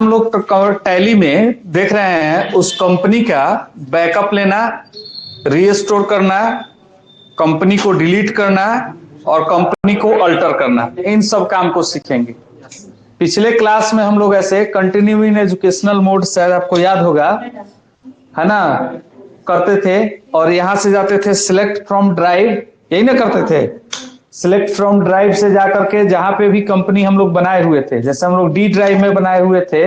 हम लोग टैली में देख रहे हैं उस कंपनी का बैकअप लेना, रीस्टोर करना, कंपनी को डिलीट करना और कंपनी को अल्टर करना, इन सब काम को सीखेंगे। पिछले क्लास में हम लोग ऐसे कंटिन्यूइंग एजुकेशनल मोड, शायद आपको याद होगा, है ना, करते थे और यहां से जाते थे सिलेक्ट फ्रॉम ड्राइव, यही ना करते थे। सिलेक्ट फ्रॉम ड्राइव से जाकर के जहां पे भी कंपनी हम लोग बनाए हुए थे, जैसे हम लोग डी ड्राइव में बनाए हुए थे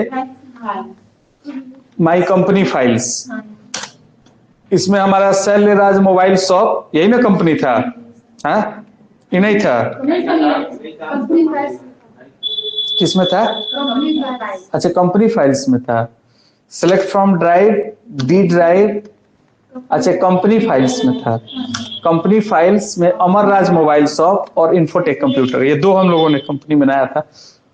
माई कंपनी फाइल्स, इसमें हमारा शैल्यराज मोबाइल शॉप, यही ना कंपनी था, हाँ ये नहीं था, किसमें था? अच्छा कंपनी फाइल्स में था। Select from drive, D drive, अच्छा कंपनी फाइल्स में था। कंपनी फाइल्स में अमर राज मोबाइल शॉप और इन्फोटेक कंप्यूटर, ये दो हम लोगों ने कंपनी बनाया था।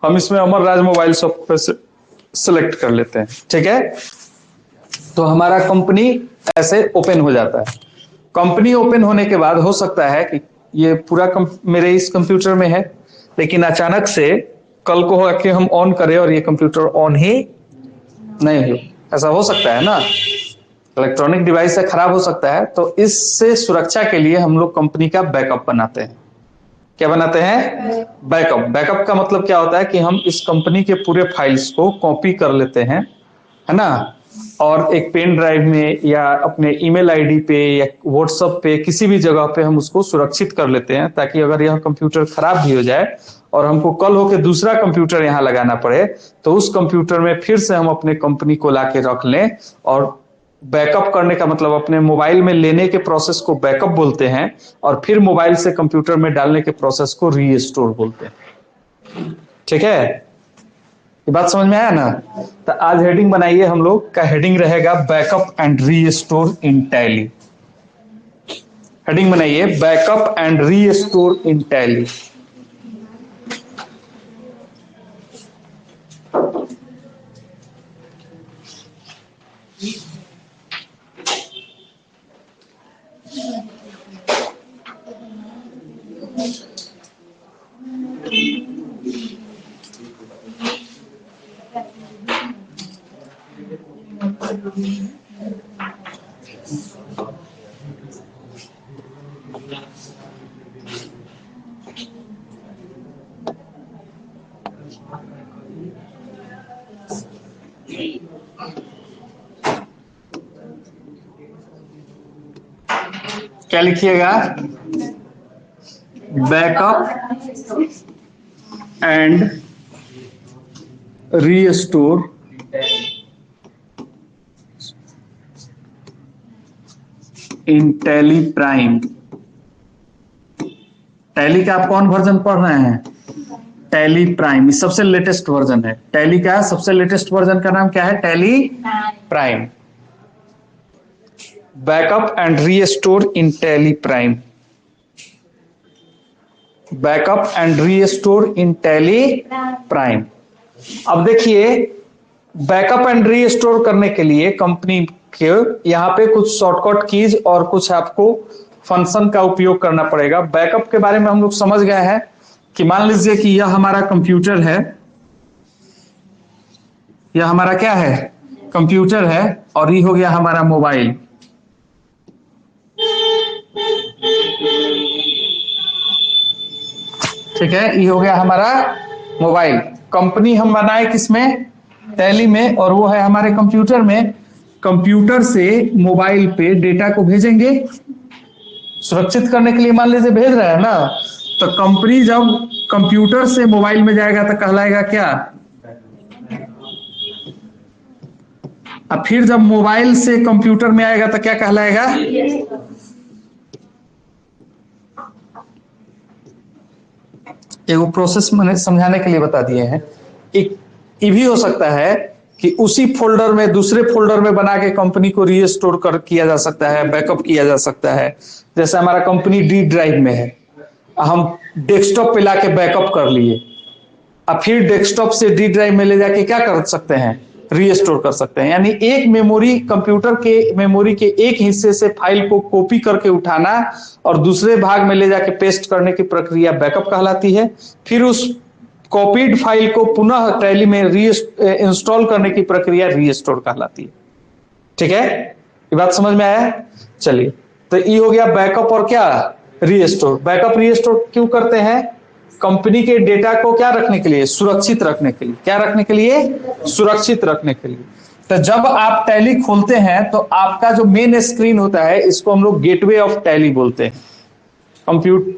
हम इसमें अमर राज मोबाइल शॉप पर सिलेक्ट कर लेते हैं, ठीक है। तो हमारा कंपनी ऐसे ओपन हो जाता है। कंपनी ओपन होने के बाद हो सकता है कि ये पूरा मेरे इस कंप्यूटर में है, लेकिन अचानक से कल को हो कि हम ऑन करें और ये कंप्यूटर ऑन ही नहीं हो, ऐसा हो सकता है ना, इलेक्ट्रॉनिक डिवाइस से खराब हो सकता है। तो इससे सुरक्षा के लिए हम लोग कंपनी का बैकअप बनाते हैं। क्या बनाते हैं? बैकअप। बैकअप का मतलब क्या होता है कि हम इस कंपनी के पूरे फाइल्स को कॉपी कर लेते हैं, है ना, और एक पेन ड्राइव में या अपने ईमेल आईडी पे या व्हाट्सएप पे किसी भी जगह पे हम उसको सुरक्षित कर लेते हैं, ताकि अगर यह कंप्यूटर खराब भी हो जाए और हमको कल होके दूसरा कंप्यूटर यहाँ लगाना पड़े तो उस कंप्यूटर में फिर से हम अपने कंपनी को लाके रख लें। और बैकअप करने का मतलब अपने मोबाइल में लेने के प्रोसेस को बैकअप बोलते हैं और फिर मोबाइल से कंप्यूटर में डालने के प्रोसेस को रीस्टोर बोलते हैं। ठीक है, ये बात समझ में आया ना? तो आज हेडिंग बनाइए, हम लोग का हेडिंग रहेगा backup and restore in Tally. Heading बनाइए backup and restore in Tally. क्या लिखिएगा? Backup and restore in Tally Prime. Tally का आप कौन वर्जन पढ़ रहे हैं? टैली प्राइम, सबसे लेटेस्ट वर्जन है। टैली का सबसे लेटेस्ट वर्जन का नाम क्या है? Tally Prime. Backup and restore in Tally Prime. Backup and restore in Tally Prime. अब देखिए, बैकअप एंड रीस्टोर करने के लिए कंपनी के यहाँ पे कुछ शॉर्टकट कीज और कुछ आपको फंक्शन का उपयोग करना पड़ेगा। बैकअप के बारे में हम लोग समझ गए हैं कि मान लीजिए कि यह हमारा कंप्यूटर है, यह हमारा क्या है? कंप्यूटर है, और ये हो गया हमारा मोबाइल। ठीक है, ये हो गया हमारा मोबाइल। कंपनी हम बनाए किसमें? टैली में, और वो है हमारे कंप्यूटर में। कंप्यूटर से मोबाइल पे डेटा को भेजेंगे सुरक्षित करने के लिए, मान लीजिए भेज रहे हैं ना, तो कंपनी जब कंप्यूटर से मोबाइल में जाएगा तो कहलाएगा क्या? अब फिर जब मोबाइल से कंप्यूटर में आएगा तो क्या कहलाएगा? एक प्रोसेस मैंने समझाने के लिए बता दिए हैं। एक ये भी हो सकता है कि उसी फोल्डर में दूसरे फोल्डर में बना के कंपनी को रीस्टोर कर किया जा सकता है, बैकअप किया जा सकता है। जैसे हमारा कंपनी डी ड्राइव में है, हम डेस्कटॉप पे लाके बैकअप कर लिए, अब फिर डेस्कटॉप से डी ड्राइव में ले जाके क्या कर सकते हैं? रीस्टोर कर सकते हैं। यानी एक मेमोरी, कंप्यूटर के मेमोरी के एक हिस्से से फाइल को कॉपी करके उठाना और दूसरे भाग में ले जाके पेस्ट करने की प्रक्रिया बैकअप कहलाती है। फिर उस कॉपीड फाइल को पुनः टैली में इंस्टॉल करने की प्रक्रिया रीस्टोर कहलाती है। ठीक है, ये बात समझ में आया? चलिए, तो ये हो गया बैकअप और क्या रीस्टोर। बैकअप रीस्टोर क्यों करते हैं? कंपनी के डेटा को क्या रखने के लिए? सुरक्षित रखने के लिए। क्या रखने के लिए? सुरक्षित रखने के लिए। तो जब आप टैली खोलते हैं तो आपका जो मेन स्क्रीन होता है, इसको हम लोग गेटवे ऑफ टैली बोलते हैं। कंप्यूटर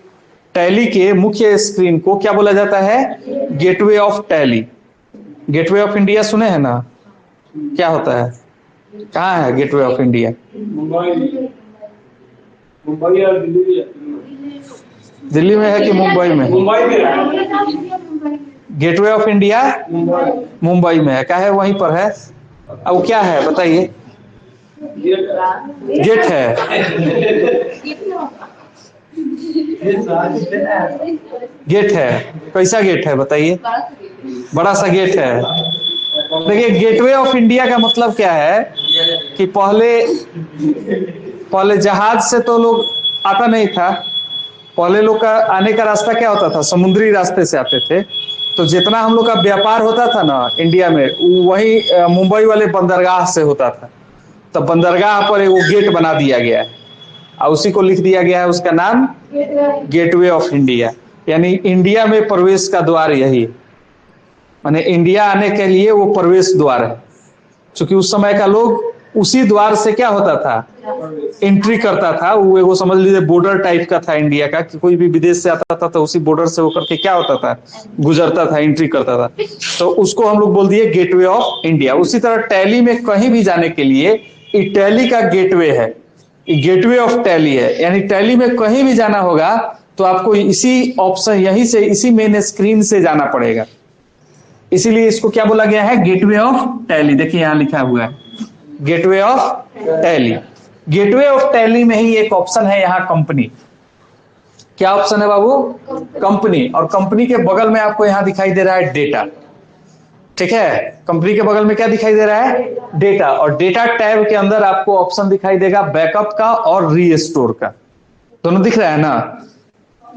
टैली के मुख्य स्क्रीन को क्या बोला जाता है? Gateway of tally. Gateway of India सुने हैं ना? क्या होता है? कहाँ है गेटवे ऑफ इंडिया? मुंबई और दिल्ली। दिल्ली में है कि मुंबई में? मुंबई में है। गेटवे ऑफ इंडिया मुंबई में है। क्या है? वहीं पर है। अब क्या है बताइए? गेट है। गेट है। कैसा गेट है बताइए? बड़ा सा गेट है। देखिए, गेटवे ऑफ इंडिया का मतलब क्या है कि पहले जहाज से तो लोग आता नहीं था। पहले लोग का आने का रास्ता क्या होता था? समुद्री रास्ते से आते थे। तो जितना हम लोग का व्यापार होता था ना इंडिया में, वही मुंबई वाले बंदरगाह से होता था। तो बंदरगाह पर एक गेट बना दिया गया है और उसी को लिख दिया गया है, उसका नाम गेटवे ऑफ इंडिया। यानी इंडिया में प्रवेश का द्वार यही है। माने इंडिया आने के लिए वो प्रवेश द्वार है। क्योंकि उस समय का लोग उसी द्वार से क्या होता था? एंट्री करता था। वो समझ लीजिए बॉर्डर टाइप का था इंडिया का, कि कोई भी विदेश से आता था तो उसी बॉर्डर से होकर के क्या होता था? गुजरता था, एंट्री करता था। तो उसको हम लोग बोल दिए गेटवे ऑफ इंडिया। उसी तरह टैली में कहीं भी जाने के लिए टैली का गेटवे है, गेटवे ऑफ टैली है। यानी टैली में कहीं भी जाना होगा तो आपको इसी ऑप्शन, यहीं से, इसी मेन स्क्रीन से जाना पड़ेगा। इसीलिए इसको क्या बोला गया है? Gateway of tally. देखिए यहां लिखा हुआ है gateway of tally. Gateway of tally में ही एक ऑप्शन है यहाँ कंपनी। क्या ऑप्शन है बाबू? कंपनी। और कंपनी के बगल में आपको यहां दिखाई दे रहा है डेटा। ठीक है, कंपनी के बगल में क्या दिखाई दे रहा है? डेटा। और डेटा टैब के अंदर आपको ऑप्शन दिखाई देगा बैकअप का और रीस्टोर का। दोनों दिख रहा है ना?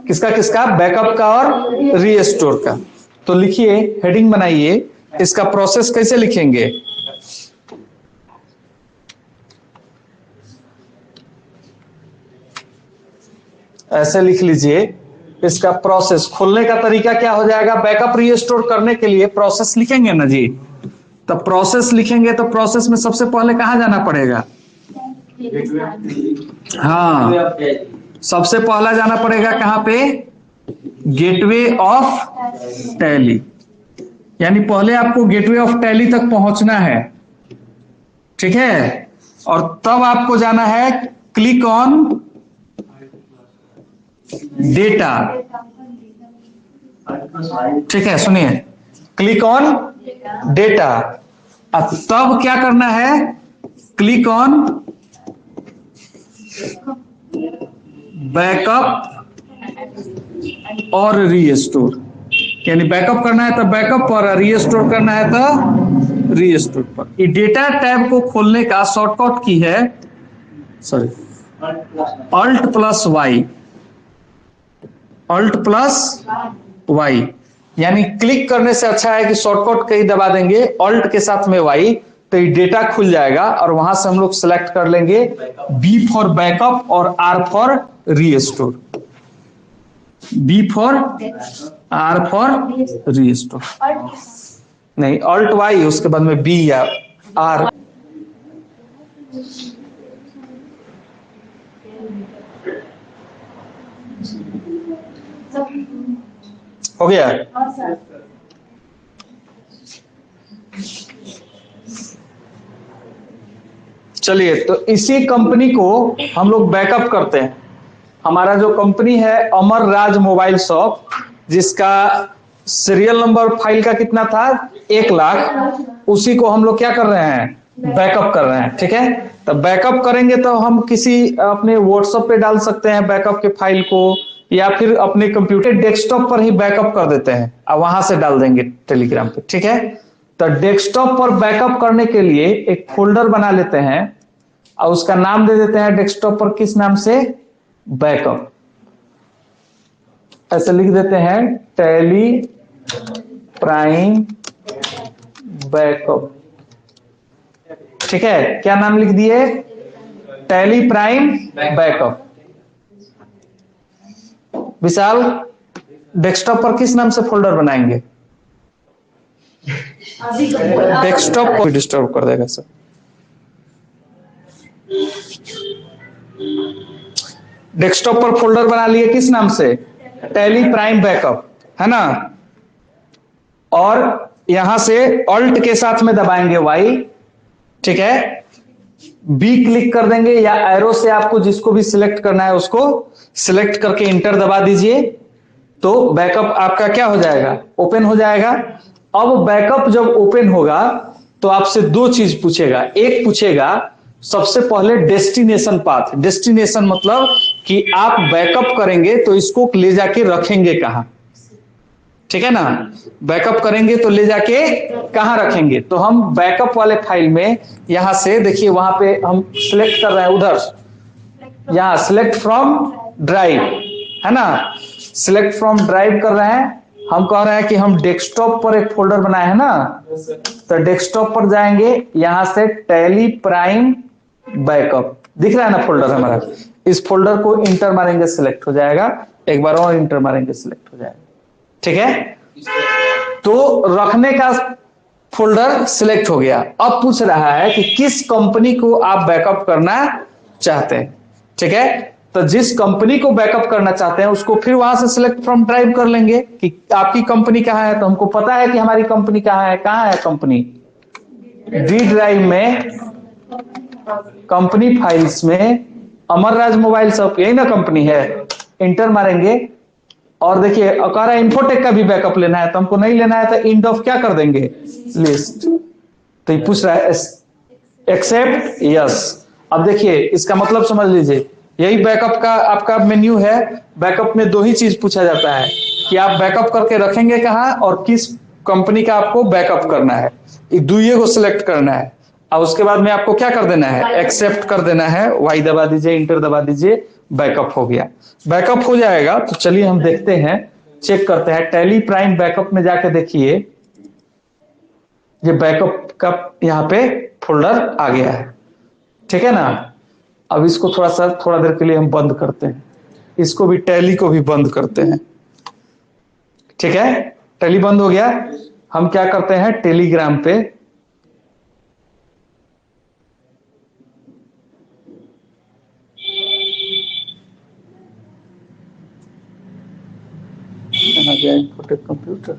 किसका किसका? बैकअप का और रीस्टोर का। तो लिखिए, हेडिंग बनाइए, इसका प्रोसेस कैसे लिखेंगे? ऐसे लिख लीजिए, इसका प्रोसेस खोलने का तरीका क्या हो जाएगा? बैकअप रीस्टोर करने के लिए प्रोसेस लिखेंगे ना जी। तो प्रोसेस लिखेंगे तो प्रोसेस में सबसे पहले कहां जाना पड़ेगा? हाँ, सबसे पहला जाना पड़ेगा कहां पे? Gateway of tally. यानी पहले आपको गेटवे ऑफ टैली तक पहुंचना है। ठीक है, और तब आपको जाना है क्लिक ऑन डेटा। ठीक है, सुनिए, क्लिक ऑन डेटा। अब तब क्या करना है? क्लिक ऑन बैकअप और रीस्टोर। यानी बैकअप करना है तो बैकअप पर, रीस्टोर करना है तो रीस्टोर पर। ये डेटा टैब को खोलने का शॉर्टकट की है, sorry, alt plus Y. Alt plus Y. यानी क्लिक करने से अच्छा है कि शॉर्टकट कहीं दबा देंगे अल्ट के साथ में वाई, तो ये डेटा खुल जाएगा और वहां से हम लोग सेलेक्ट कर लेंगे बी फॉर बैकअप और R for restore. B for, R for restore. नहीं, अल्ट वाई, उसके बाद में बी या आर। हो गया? चलिए, तो इसी कंपनी को हम लोग बैकअप करते हैं। हमारा जो कंपनी है अमर राज मोबाइल शॉप, जिसका सीरियल नंबर फाइल का कितना था? 1 लाख। उसी को हम लोग क्या कर रहे हैं? बैकअप कर रहे हैं। ठीक है, तो बैकअप करेंगे तो हम किसी अपने व्हाट्सएप पे डाल सकते हैं बैकअप के फाइल को, या फिर अपने कंप्यूटर डेस्कटॉप पर ही बैकअप कर देते हैं और वहां से डाल देंगे टेलीग्राम पे। ठीक है, तो डेस्कटॉप पर बैकअप करने के लिए एक फोल्डर बना लेते हैं और उसका नाम दे देते हैं डेस्कटॉप पर, किस नाम से? बैकअप। ऐसे लिख देते हैं टैली प्राइम बैकअप। ठीक है, क्या नाम लिख दिए? Tally Prime backup. Vishal, desktop पर किस नाम से फोल्डर बनाएंगे? डेस्कटॉप को डिस्टर्ब कर देगा सर। डेस्कटॉप पर फोल्डर बना लिए किस नाम से? टैली प्राइम बैकअप, है ना। और यहां से ऑल्ट के साथ में दबाएंगे वाई, ठीक है, बी क्लिक कर देंगे या एरो से आपको जिसको भी सिलेक्ट करना है उसको सिलेक्ट करके इंटर दबा दीजिए, तो बैकअप आपका क्या हो जाएगा? ओपन हो जाएगा। अब बैकअप जब ओपन होगा तो आपसे दो चीज पूछेगा। एक पूछेगा सबसे पहले डेस्टिनेशन पाथ। डेस्टिनेशन मतलब कि आप बैकअप करेंगे तो इसको ले जाके रखेंगे कहां, ठीक है ना। बैकअप करेंगे तो ले जाके कहां रखेंगे, तो हम बैकअप वाले फाइल में यहां से देखिए, वहां पे हम सिलेक्ट कर रहे हैं, उधर यहां सिलेक्ट फ्रॉम ड्राइव, है ना। सिलेक्ट फ्रॉम ड्राइव कर रहे हैं। हम कह रहे हैं कि हम डेस्कटॉप पर एक फोल्डर बनाए हैं ना, तो डेस्कटॉप पर जाएंगे, यहां से टैली प्राइम बैकअप दिख रहा है ना फोल्डर हमारा, इस फोल्डर को इंटर मारेंगे सिलेक्ट हो जाएगा, एक बार और इंटर मारेंगे सिलेक्ट हो जाएगा, ठीक है। तो रखने का फोल्डर सिलेक्ट हो गया। अब पूछ रहा है कि किस कंपनी को आप बैकअप करना चाहते हैं, ठीक है। तो जिस कंपनी को बैकअप करना चाहते हैं उसको फिर वहां से सिलेक्ट फ्रॉम ड्राइव कर लेंगे कि आपकी कंपनी कहां है, तो हमको पता है कि हमारी कंपनी कहां है। कहां है कंपनी? डी ड्राइव में, कंपनी फाइल्स में अमरराज मोबाइल शॉप, यही ना कंपनी है। इंटर मारेंगे और देखिए कह रहा है इन्फोटेक का भी बैकअप लेना है, तो हमको नहीं लेना है, तो इंड ऑफ क्या कर देंगे? लिस्ट। तो ये पूछ रहा है एक्सेप्ट यस। अब देखिए इसका मतलब समझ लीजिए, यही बैकअप का आपका मेन्यू है। बैकअप में दो ही चीज पूछा जाता है कि आप बैकअप करके रखेंगे कहां और किस कंपनी का आपको बैकअप करना है, दुइये को सिलेक्ट करना है। और उसके बाद में आपको क्या कर देना है? एक्सेप्ट कर देना है, वाई दबा दीजिए, इंटर दबा दीजिए, बैकअप हो गया। बैकअप हो जाएगा तो चलिए हम देखते हैं, चेक करते हैं। टैली प्राइम बैकअप में जाके देखिए, ये बैकअप का यहाँ पे फोल्डर आ गया है, ठीक है ना। अब इसको थोड़ा देर के लिए हम बंद करते हैं, इसको भी, टैली को भी बंद करते हैं, ठीक है। टैली बंद हो गया। हम क्या करते हैं, टेलीग्राम पे कंप्यूटर,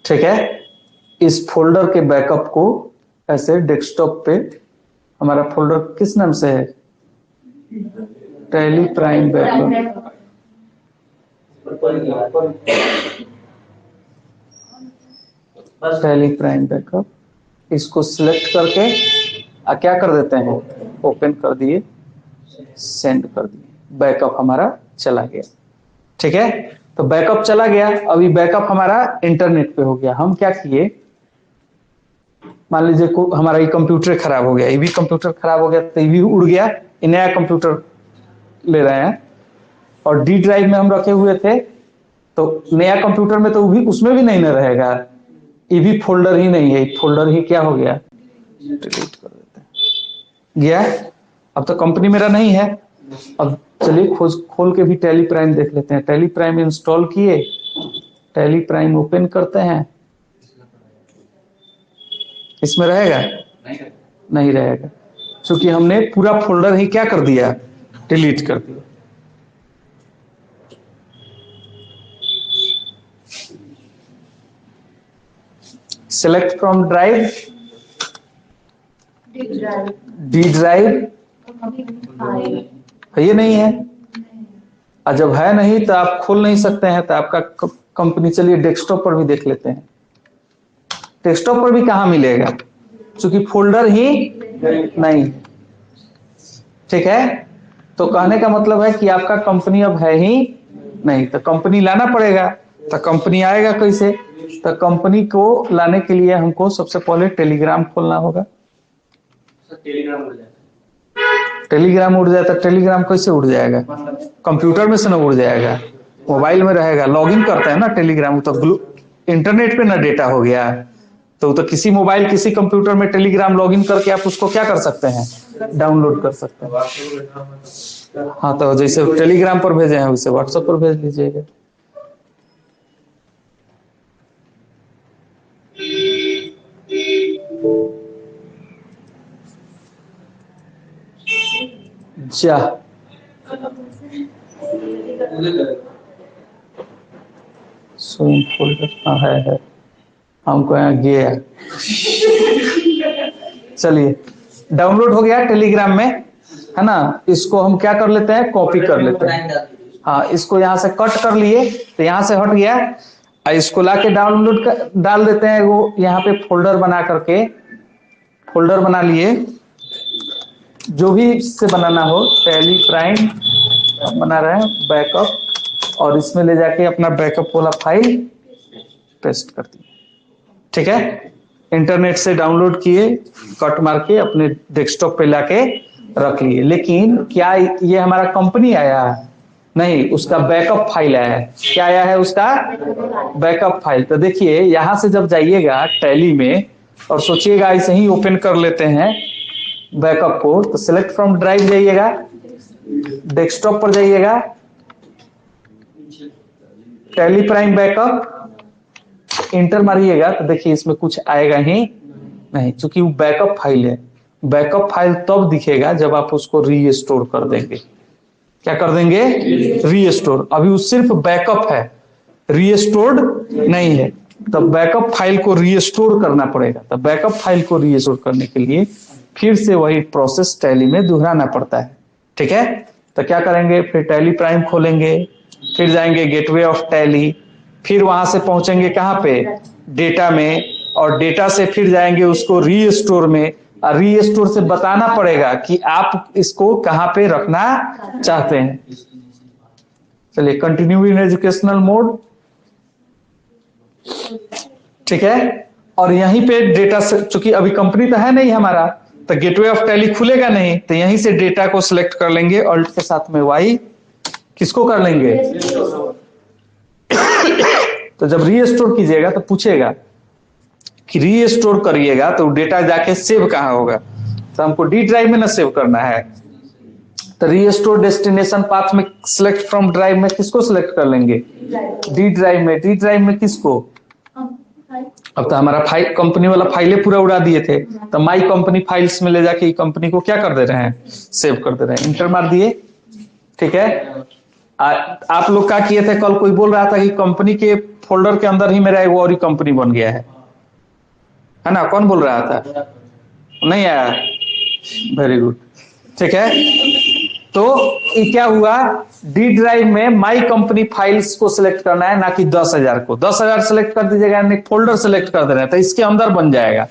ठीक है। इस फोल्डर के बैकअप को ऐसे डेस्कटॉप पे, हमारा फोल्डर किस नाम से है? Tally Prime backup. Tally Prime backup, इसको सिलेक्ट करके क्या कर देते हैं, ओपन कर दिए, सेंड कर दिए, बैकअप हमारा चला गया, ठीक है। तो बैकअप चला गया। अभी बैकअप हमारा इंटरनेट पे हो गया। हम क्या किए, मान लीजिए हमारा ये कंप्यूटर खराब हो गया, ये भी कंप्यूटर खराब हो गया, तो ये भी उड़ गया, ये नया कंप्यूटर ले रहे हैं, और डी ड्राइव में हम रखे हुए थे, तो नया कंप्यूटर में तो भी उसमें भी नहीं न रहेगा, ये भी फोल्डर ही नहीं है, फोल्डर ही क्या हो गया, डिलीट कर देते हैं, गया। अब तो कंपनी मेरा नहीं है। अब चलिए खोल के भी टैली प्राइम देख लेते हैं। टैली प्राइम इंस्टॉल किए, टैली प्राइम ओपन करते हैं, इसमें रहेगा? नहीं रहेगा, क्योंकि हमने पूरा फोल्डर ही क्या कर दिया, डिलीट कर दिया। Select from drive, D drive, ये नहीं है। और जब है नहीं तो आप खोल नहीं सकते हैं, तो आपका कंपनी, चलिए डेस्कटॉप पर भी देख लेते हैं। डेस्कटॉप पर भी कहां मिलेगा, क्योंकि फोल्डर ही नहीं, ठीक है। तो कहने का मतलब है कि आपका कंपनी अब है ही नहीं, तो कंपनी लाना पड़ेगा। तो कंपनी आएगा कैसे? तो कंपनी को लाने के लिए हमको सबसे पहले टेलीग्राम खोलना होगा। टेलीग्राम उड़ जाए तो टेलीग्राम कैसे उड़ जाएगा? कंप्यूटर में से ना उड़ जाएगा, मोबाइल में रहेगा। लॉगिन करते हैं ना टेलीग्राम, तो इंटरनेट पे ना डेटा हो गया, तो किसी मोबाइल किसी कंप्यूटर में टेलीग्राम लॉगिन करके आप उसको क्या कर सकते हैं? डाउनलोड कर सकते हैं। हाँ, तो जैसे टेलीग्राम पर भेजे हैं उसे व्हाट्सएप पर भेज लीजिएगा। जा स्विंग फोल्डर, हाँ है, हमको यहाँ गया। चलिए, डाउनलोड हो गया टेलीग्राम में, है ना। इसको हम क्या कर लेते हैं? कॉपी कर लेते हैं। हाँ, इसको यहाँ से कट कर लिए तो यहाँ से हट गया। इसको लाके डाउनलोड कर डाल देते हैं। वो यहाँ पे फोल्डर बना करके, फोल्डर बना लिए, जो भी से बनाना हो, टैली प्राइम बना रहे हैं बैकअप, और इसमें ले जाके अपना बैकअप वाला फाइल पेस्ट कर दिए। ठीक है, इंटरनेट से डाउनलोड किए, कट मार के अपने डेस्कटॉप पे लाके रख लिए। लेकिन क्या ये हमारा कंपनी आया? नहीं, उसका बैकअप फाइल आया है। क्या आया है? उसका बैकअप फाइल। तो देखिए, यहां से जब जाइएगा टैली में और सोचिएगा ऐसे ही ओपन कर लेते हैं बैकअप को, तो सिलेक्ट फ्रॉम ड्राइव जाइएगा, डेस्कटॉप पर जाइएगा, टैली प्राइम बैकअप इंटर मारिएगा, तो देखिए इसमें कुछ आएगा ही नहीं, क्योंकि वो बैकअप फाइल है। बैकअप फाइल तब दिखेगा जब आप उसको रीस्टोर कर देंगे। क्या कर देंगे? रीस्टोर। अभी वो सिर्फ बैकअप है, रीस्टोर्ड नहीं है। तब बैकअप फाइल को रीस्टोर करना पड़ेगा। तब बैकअप फाइल को रीस्टोर करने के लिए फिर से वही प्रोसेस टैली में दोहराना पड़ता है। ठीक है, तो क्या करेंगे? फिर टैली प्राइम खोलेंगे, फिर जाएंगे गेटवे ऑफ टैली, फिर वहां से पहुंचेंगे कहां पे? डेटा में, और डेटा से फिर जाएंगे उसको रीस्टोर में, और रीस्टोर से बताना पड़ेगा कि आप इसको कहां पे रखना चाहते हैं। चलिए, कंटिन्यू इन एजुकेशनल मोड। ठीक है, और यहीं पे डेटा से, चूंकि अभी कंपनी तो है नहीं हमारा, तो गेटवे ऑफ टैली खुलेगा नहीं, तो यहीं से डेटा को सिलेक्ट कर लेंगे, ऑल्ट के साथ में वाई, किसको कर लेंगे? तो जब रीस्टोर कीजिएगा तो पूछेगा कि रीस्टोर करिएगा तो डेटा जाके सेव कहां होगा? तो हमको डी ड्राइव में ना सेव करना है, तो रीस्टोर डेस्टिनेशन पाथ में सिलेक्ट फ्रॉम ड्राइव में किसको सिलेक्ट कर लेंगे? डी ड्राइव में। डी ड्राइव में किसको? अब तो हमारा फाइल, कंपनी वाला फाइलें पूरा उड़ा दिए थे, तो माई कंपनी फाइल्स में ले जाके कंपनी को क्या कर दे रहे हैं? सेव कर दे रहे हैं। इंटर मार दिए। ठीक है, आप लोग क्या किए थे? कल कोई बोल रहा था कि कंपनी के फोल्डर के अंदर ही मेरा एक और ही कंपनी बन गया है ना? कौन बोल रहा था? नहीं आया? Very good. ठीक है, तो ये क्या हुआ? डी ड्राइव में माई कंपनी फाइल्स को सिलेक्ट करना है, ना कि 10,000 को। 10,000 सिलेक्ट कर दीजिएगा, फोल्डर सिलेक्ट कर दे रहे हैं, तो इसके अंदर बन जाएगा।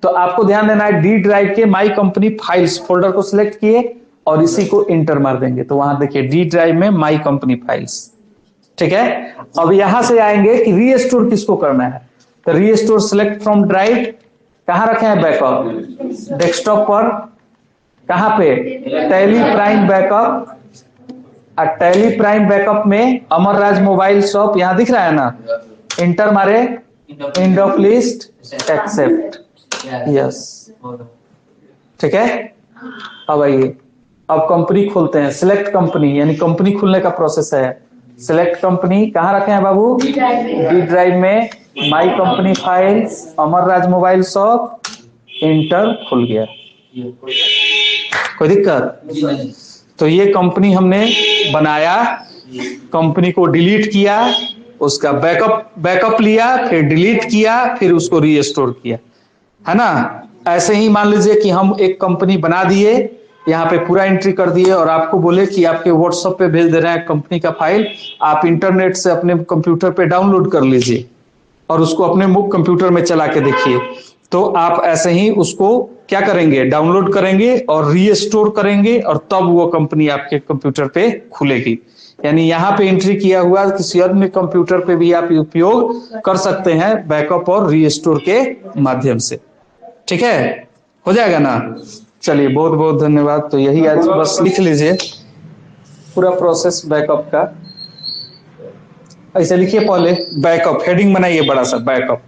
तो आपको ध्यान देना है, डी ड्राइव के माई कंपनी फाइल्स फोल्डर को सिलेक्ट किए और इसी को इंटर मार देंगे, तो वहां देखिए डी ड्राइव में माई कंपनी फाइल्स। ठीक है, अब यहां से आएंगे कि रीस्टोर किसको करना है, तो रीस्टोर सिलेक्ट फ्रॉम ड्राइव, कहां रखे हैं? बैकअप, डेस्कटॉप पर, कहां पे? Tally Prime backup. और टैली प्राइम बैकअप में अमर राज मोबाइल शॉप यहां दिख रहा है ना? इंटर मारे, end of list, accept, yes. ठीक है, अब आइए, अब कंपनी खोलते हैं। सिलेक्ट कंपनी, यानी कंपनी खुलने का प्रोसेस है। सिलेक्ट कंपनी कहां रखे हैं बाबू? डी ड्राइव में, my company files, Amar Raj mobile shop, inter, खुल गया। कोई दिक्कत? तो ये कंपनी हमने बनाया, कंपनी को डिलीट किया, उसका बैकअप लिया, फिर डिलीट किया, फिर उसको रीस्टोर किया, है ना? ऐसे ही मान लीजिए कि हम एक कंपनी बना दिए, यहाँ पे पूरा एंट्री कर दिए, और आपको बोले कि आपके व्हाट्सएप पे भेज दे रहे हैं कंपनी का फाइल, आप इंटरनेट से अपने कंप्यूटर पे डाउनलोड कर लीजिए और उसको अपने मुख्य कंप्यूटर में चला के देखिए। तो आप ऐसे ही उसको क्या करेंगे? डाउनलोड करेंगे और रीस्टोर करेंगे, और तब वो कंपनी आपके कंप्यूटर पे खुलेगी। यानी यहाँ पे एंट्री किया हुआ किसी अन्य कंप्यूटर पे भी आप उपयोग कर सकते हैं बैकअप और रीस्टोर के माध्यम से। ठीक है, हो जाएगा ना? चलिए बहुत बहुत धन्यवाद। तो यही आज बस लिख लीजिए पूरा प्रोसेस बैकअप का। ऐसे लिखिए पहले बैकअप, हेडिंग बनाइए बड़ा सा बैकअप,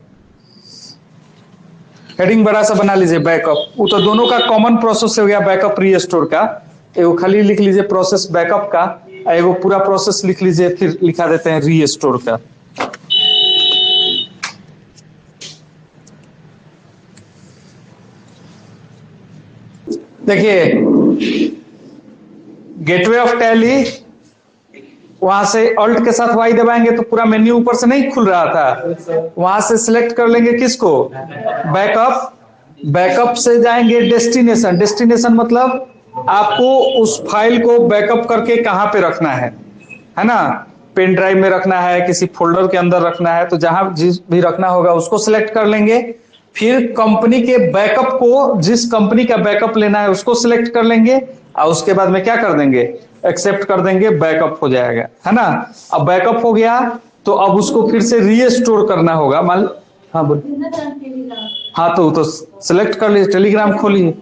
हेडिंग बड़ा सा बना लीजिए बैकअप। वो तो दोनों का कॉमन प्रोसेस हो गया बैकअप रीस्टोर का। एगो खाली लिख लीजिए प्रोसेस बैकअप का, एगो पूरा प्रोसेस लिख लीजिए, फिर लिखा देते हैं रीस्टोर का। देखिए गेटवे ऑफ टैली, वहां से अल्ट के साथ वाई दबाएंगे तो पूरा मेन्यू ऊपर से नहीं खुल रहा था, वहां से सिलेक्ट कर लेंगे किसको, बैकअप। बैकअप से जाएंगे डेस्टिनेशन, डेस्टिनेशन मतलब आपको उस फाइल को बैकअप करके कहां पे रखना है ना, पेन ड्राइव में रखना है, किसी फोल्डर के अंदर रखना है, तो जहां जिस भी रखना होगा उसको सिलेक्ट कर लेंगे। फिर कंपनी के बैकअप को, जिस कंपनी का बैकअप लेना है उसको सिलेक्ट कर लेंगे, और उसके बाद में क्या कर देंगे, एक्सेप्ट कर देंगे, बैकअप हो जाएगा, है ना। अब बैकअप हो गया तो अब उसको फिर से रीस्टोर करना होगा। मान, हाँ बोल, हाँ तो सिलेक्ट कर लीजिए, टेलीग्राम खोलिए।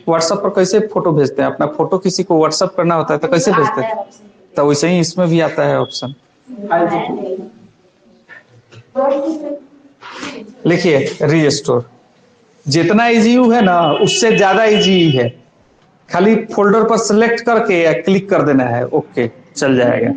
व्हाट्सएप पर कैसे फोटो भेजते हैं, अपना फोटो किसी को व्हाट्सएप करना होता है तो कैसे भेजते हैं, तो वैसे ही इसमें भी आता है ऑप्शन। लिखिए रीस्टोर, जितना इजी है ना उससे ज्यादा इजी है, खाली फोल्डर पर सिलेक्ट करके या क्लिक कर देना है, ओके चल जाएगा।